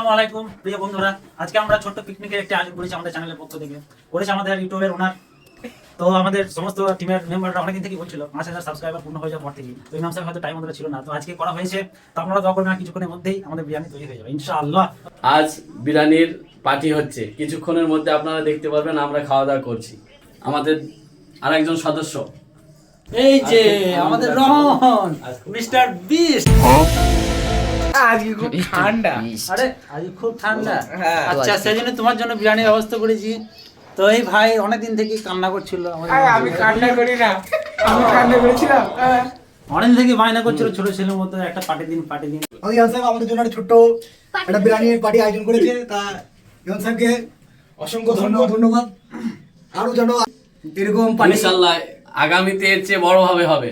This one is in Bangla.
আসসালামু আলাইকুম প্রিয় বন্ধুরা, আজকে আমরা ছোট্ট পিকনিকের একটি আয়োজন করেছি আমাদের চ্যানেলের পক্ষ থেকে। করেছে আমাদের ইউটিউবের ওনার। তো আমাদের সমস্ত টিমের মেম্বাররা অনেকদিন থেকে বলছিল 5,000 সাবস্ক্রাইবার পূর্ণ হয়ে যাওয়ার পর থেকে, তো ইমাম সাহেব হয়তো টাইম আমাদের ছিল না, তো আজকে করা হয়েছে। তো আপনারা দোয়া করবেন, কিছুক্ষণের মধ্যেই আমাদের বিরিয়ানি তৈরি হয়ে যাবে ইনশাআল্লাহ। আজ বিরিয়ানির পার্টি হচ্ছে, কিছুক্ষণের মধ্যে আপনারা দেখতে পারবেন আমরা খাওয়া দাওয়া করছি। আমাদের আরেকজন সদস্য এই যে আমাদের রহন মিস্টার বিস্ট। আজকে খুব ঠান্ডা। আরে আজ খুব ঠান্ডা। হ্যাঁ। আচ্ছা, সেজন্য তোমার জন্য বিরিয়ানির ব্যবস্থা করেছি। তো এই ভাই অনেকদিন থেকে কান্না করছিল আমি কান্না করি না, আমি কান্না করেছিলাম। অনেকদিন থেকে বায়না করছিল ছোট ছেলের মতো একটা পার্টি দিন। ইমাম সাহেব আমাদের জন্য একটা ছোট্ট একটা বিরিয়ানির পার্টি আয়োজন করেছে। তা ইমাম সাহেবকে অসংখ্য ধন্যবাদ। আরো যেন এরকম পার্টি ইনশাআল্লাহ আগামীতে এর চেয়ে বড় হবে।